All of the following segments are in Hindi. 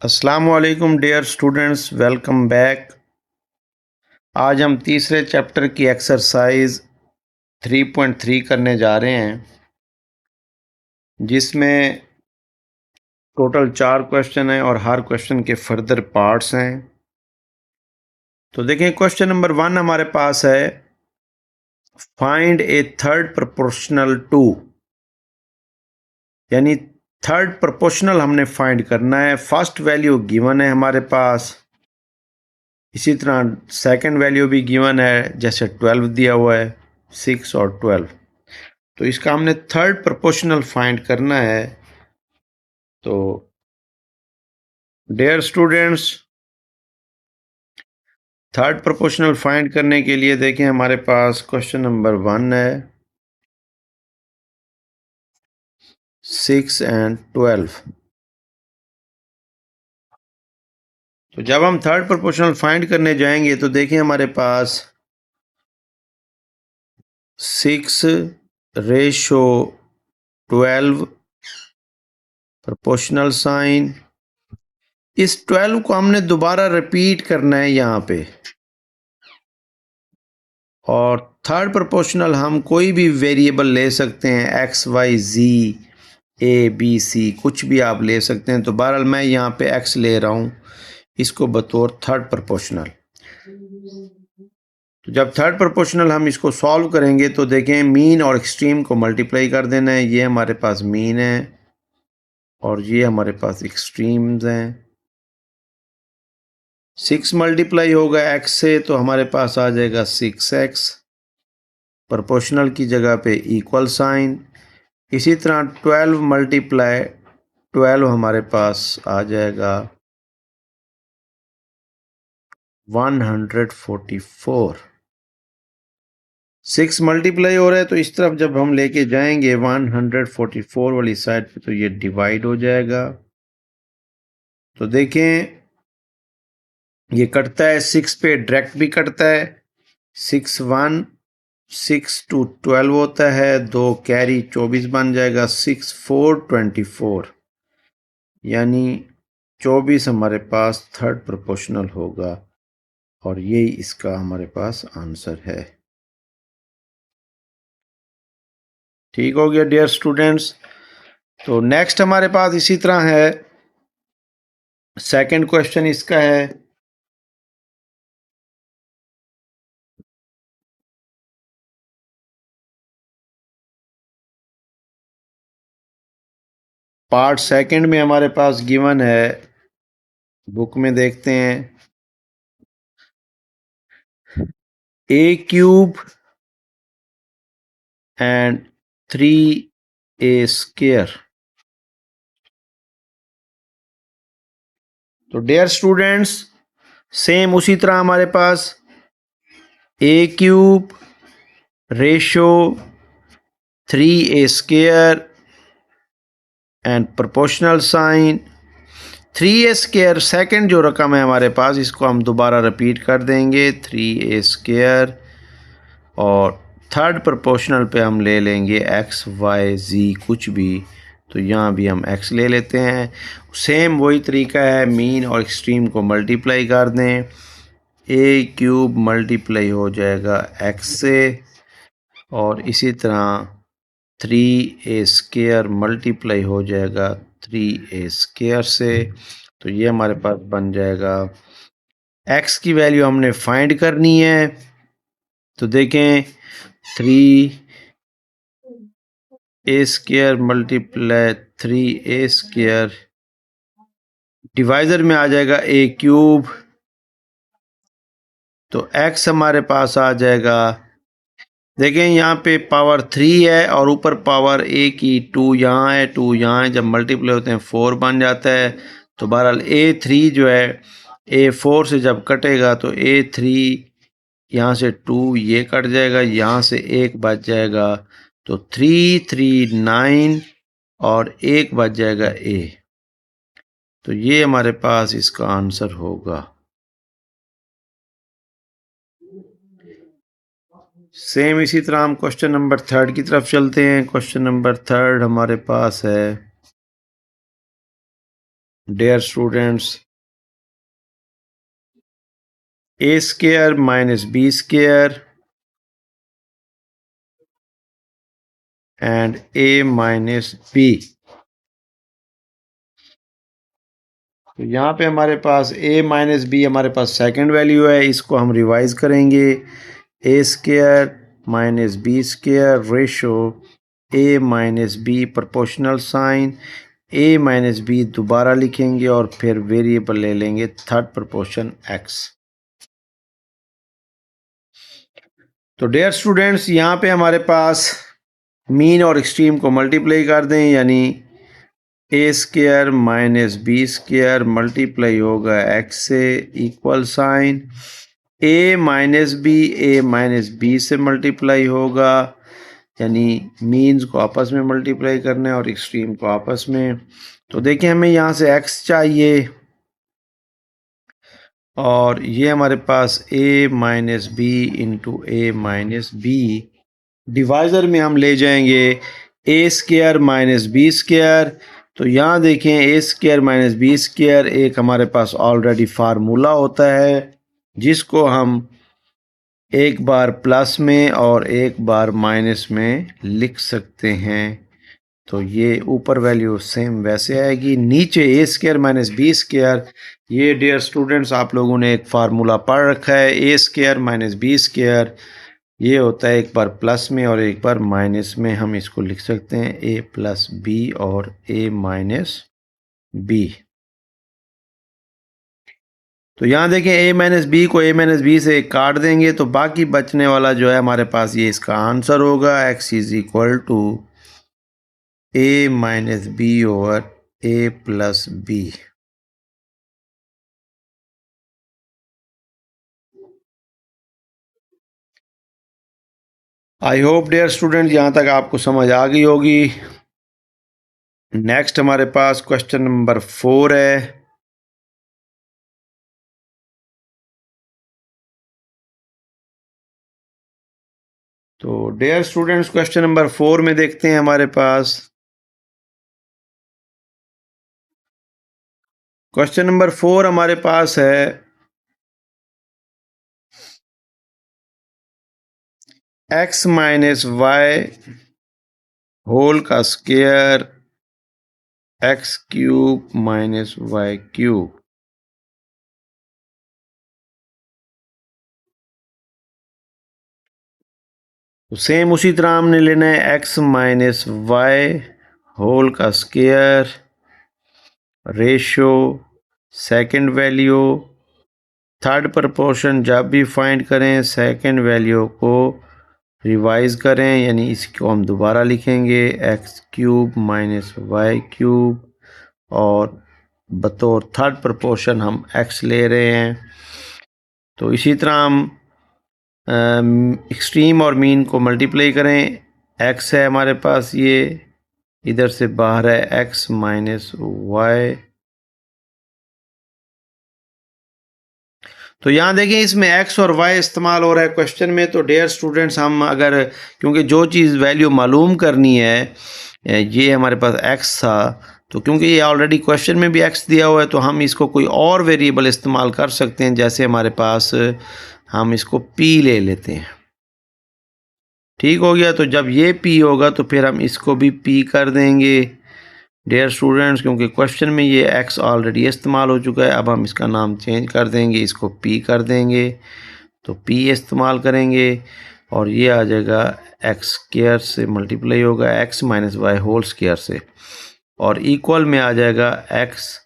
अस्सलाम वालेकुम डियर स्टूडेंट्स, वेलकम बैक। आज हम तीसरे चैप्टर की एक्सरसाइज 3.3 करने जा रहे हैं, जिसमें टोटल 4 क्वेश्चन हैं और हर क्वेश्चन के फर्दर पार्ट्स हैं। तो देखें, क्वेश्चन नंबर 1 हमारे पास है, find a third proportional to, यानी थर्ड प्रोपोर्शनल हमने फाइंड करना है। फर्स्ट वैल्यू गिवन है हमारे पास, इसी तरह सेकंड वैल्यू भी गिवन है, जैसे 12 दिया हुआ है, 6 और 12। तो इसका हमने थर्ड प्रोपोर्शनल फाइंड करना है। तो dear students, third proportional find करने के लिए देखें, हमारे पास क्वेश्चन नंबर 1 है, 6 and 12। तो जब हम थर्ड प्रोपोर्शनल फाइंड करने जाएंगे तो देखें, हमारे पास 6:12 प्रोपोर्शनल साइन। इस 12 को हमने दोबारा रिपीट करना है यहाँ पे। और थर्ड प्रोपोर्शनल हम कोई भी वेरिएबल ले सकते हैं, x y z a b c, कुछ भी आप ले सकते हैं। तो बहरहाल मैं यहाँ पे एक्स ले रहा हूँ, इसको बतौर थर्ड प्रोपोर्शनल। तो जब थर्ड प्रोपोर्शनल हम इसको सॉल्व करेंगे तो देखें, मीन और एक्सट्रीम को मल्टीप्लाई कर देना है। ये हमारे पास मीन है और ये हमारे पास एक्सट्रीम्स हैं। 6 मल्टीप्लाई होगा एक्स से तो हमारे पास आ जाएगा 6x, प्रोपोर्शनल की जगह पे इक्वल साइन। इसी तरह 12 मल्टीप्लाई 12 हमारे पास आ जाएगा 144। 6 मल्टीप्लाई हो रहा है तो इस तरफ जब हम लेके जाएंगे 144 वाली साइड पे, तो ये डिवाइड हो जाएगा। तो देखें, ये कटता है 6 पे, डायरेक्ट भी कटता है। 6 1 6 2 12 होता है, 2 कैरी 24 बन जाएगा। 6 4 24, यानी 24 हमारे पास थर्ड प्रोपोर्शनल होगा और यही इसका हमारे पास आंसर है। ठीक हो गया डियर स्टूडेंट्स। तो नेक्स्ट हमारे पास इसी तरह है, सेकंड क्वेश्चन इसका है, पार्ट सेकंड में हमारे पास गिवन है, बुक में देखते हैं, a cube and 3a square. तो डियर स्टूडेंट्स, सेम उसी तरह हमारे पास a cube ratio 3a square and proportional sign 3a square. Second जो रकम है हमारे पास, इसको हम दोबारा रिपीट कर देंगे 3a स्क्वायर, और थर्ड प्रोपोर्शनल पे हम ले लेंगे एक्स वाई जी कुछ भी। तो यहाँ भी हम x ले लेते हैं। सेम वही तरीका है, मीन और एक्सट्रीम को मल्टीप्लाई कर दें। ए क्यूब मल्टीप्लाई हो जाएगा x से, और इसी तरह 3a स्क्वायर मल्टीप्लाई हो जाएगा 3a स्क्वायर से। तो ये हमारे पास बन जाएगा, x की वैल्यू हमने फाइंड करनी है। तो देखें, 3a square multiply 3a square divisor में आ जाएगा a क्यूब। तो x हमारे पास आ जाएगा, देखें यहाँ पे पावर 3 है और ऊपर पावर a की 2 यहाँ है, 2 यहाँ है। जब मल्टीप्लाई होते हैं 4 बन जाता है। तो बहरहाल a3 जो है, a4 से जब कटेगा तो a3 यहाँ से 2 ये कट जाएगा, यहाँ से 1 बच जाएगा। तो 3 3 9 और 1 बच जाएगा a। तो ये हमारे पास इसका आंसर होगा। सेम इसी तरह हम क्वेश्चन नंबर थर्ड की तरफ चलते हैं। क्वेश्चन नंबर थर्ड हमारे पास है, dear students, a square minus b square and a minus b. तो यहाँ पे हमारे पास a माइनस बी हमारे पास सेकंड वैल्यू है, इसको हम रिवाइज करेंगे। A square minus b square ratio a minus b proportional sign a minus b दोबारा लिखेंगे और फिर वेरिएबल ले लेंगे थर्ड प्रोपोर्शन x। तो डियर स्टूडेंट्स, यहाँ पे हमारे पास मीन और एक्सट्रीम को मल्टीप्लाई कर दें, यानी a square minus b square multiply होगा एक्स से, equal sign a minus b से मल्टीप्लाई होगा, यानी मीन्स को आपस में मल्टीप्लाई करना है और एक्सट्रीम को आपस में। तो देखिए हमें यहाँ से x चाहिए और ये हमारे पास a minus b into a minus b, divisor में हम ले जाएंगे a square minus b square. तो यहाँ देखें a square minus b square एक हमारे पास ऑलरेडी फार्मूला होता है, जिसको हम एक बार प्लस में और एक बार माइनस में लिख सकते हैं। तो ये ऊपर वैल्यू सेम वैसे आएगी, नीचे ए स्क्वायर माइनस बी स्क्वायर। ये डियर स्टूडेंट्स आप लोगों ने एक फार्मूला पढ़ रखा है, ए स्क्वायर माइनस बी स्क्वायर ये होता है एक बार प्लस में और एक बार माइनस में। हम इसको लिख सकते हैं a प्लस बी और a माइनस बी। तो यहाँ देखें a माइनस बी को a माइनस बी से काट देंगे तो बाकी बचने वाला जो है हमारे पास ये इसका आंसर होगा, x is equal to a minus b over a plus b. I hope dear student यहाँ तक आपको समझ आ गई होगी। नेक्स्ट हमारे पास क्वेश्चन नंबर 4 है। तो डियर स्टूडेंट्स क्वेश्चन नंबर 4 में देखते हैं हमारे पास क्वेश्चन नंबर 4 हमारे पास है x माइनस वाई होल का square x cube minus y cube. तो सेम उसी तरह हमने लेना है x माइनस वाई होल का square ratio second value third proportion. जब भी फाइंड करें सेकंड वैल्यू को रिवाइज करें, यानी इसको हम दोबारा लिखेंगे x cube minus y cube और बतौर थर्ड प्रोपोर्शन हम x ले रहे हैं। तो इसी तरह हम एक्सट्रीम और मीन को मल्टीप्लाई करें, x है हमारे पास, ये इधर से बाहर है x माइनस वाई। तो यहाँ देखें इसमें x और y इस्तेमाल हो रहा है क्वेश्चन में। तो डियर स्टूडेंट्स हम अगर, क्योंकि जो चीज़ वैल्यू मालूम करनी है, ये हमारे पास x था, तो क्योंकि ये ऑलरेडी क्वेश्चन में भी x दिया हुआ है तो हम इसको कोई और वेरिएबल इस्तेमाल कर सकते हैं। जैसे हमारे पास हम इसको p ले लेते हैं, ठीक हो गया। तो जब ये p होगा तो फिर हम इसको भी p कर देंगे डियर स्टूडेंट्स, क्योंकि क्वेश्चन में ये x ऑलरेडी इस्तेमाल हो चुका है। अब हम इसका नाम चेंज कर देंगे, इसको p कर देंगे। तो p इस्तेमाल करेंगे और ये आ जाएगा एक्स स्क्वायर से मल्टीप्लाई होगा x minus y whole square से, और इक्वल में आ जाएगा x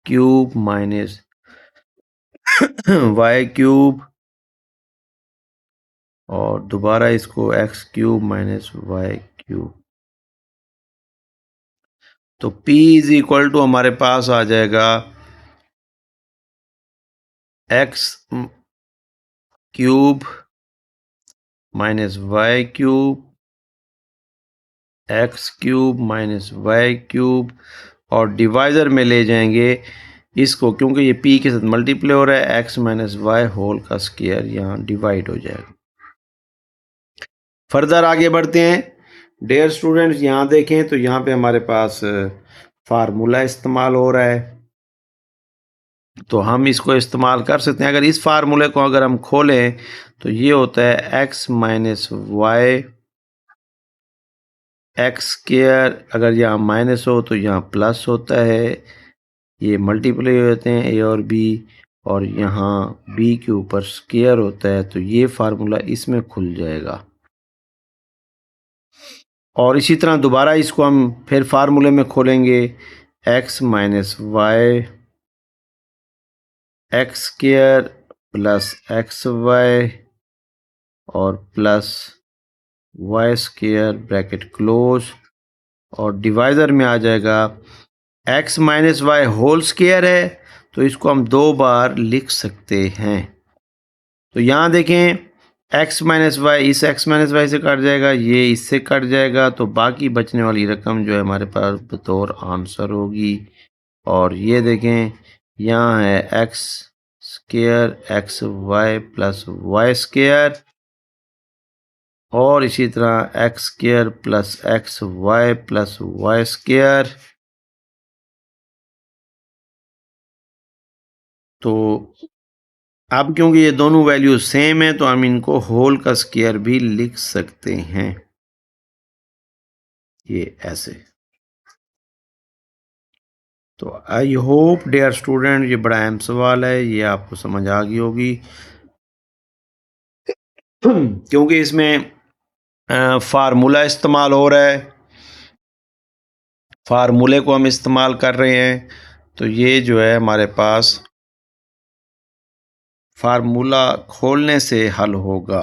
cube minus y cube और दोबारा इसको x cube minus y cube. तो p इज इक्वल टू हमारे पास आ जाएगा x cube minus y cube x cube minus y cube और डिवाइज़र में ले जाएंगे इसको, क्योंकि ये p के साथ मल्टीप्लाई हो रहा है, एक्स माइनस वाई होल का स्क्वायर यहाँ डिवाइड हो जाएगा। फर्दर आगे बढ़ते हैं डियर स्टूडेंट्स। यहाँ देखें तो यहाँ पे हमारे पास फार्मूला इस्तेमाल हो रहा है। तो हम इसको इस्तेमाल कर सकते हैं। अगर इस फार्मूले को अगर हम खोलें तो ये होता है x minus y x square, अगर यहाँ माइनस हो तो यहाँ प्लस होता है, ये मल्टीप्लाई हो जाते हैं a और b, और यहाँ b के ऊपर स्क्वायर होता है, तो ये फार्मूला इसमें खुल जाएगा। और इसी तरह दोबारा इसको हम फिर फार्मूले में खोलेंगे, x minus y x square plus x y और plus y square bracket close, और डिवाइज़र में आ जाएगा x minus y whole square है, तो इसको हम 2 बार लिख सकते हैं। तो यहाँ देखें x माइनस वाई इस x माइनस वाई से कट जाएगा, ये इससे कट जाएगा, तो बाकी बचने वाली रकम जो है हमारे पास बतौर आंसर होगी। और ये देखें यहाँ है x square x y plus y square, और इसी तरह x square plus x y plus y square. तो अब क्योंकि ये दोनों वैल्यू सेम है तो हम इनको होल का स्क्वायर भी लिख सकते हैं, ये ऐसे। तो आई होप डियर स्टूडेंट ये बड़ा अहम सवाल है, ये आपको समझ आ गई होगी क्योंकि इसमें फार्मूला इस्तेमाल हो रहा है, फार्मूले को हम इस्तेमाल कर रहे हैं, तो ये जो है हमारे पास फार्मूला खोलने से हल होगा।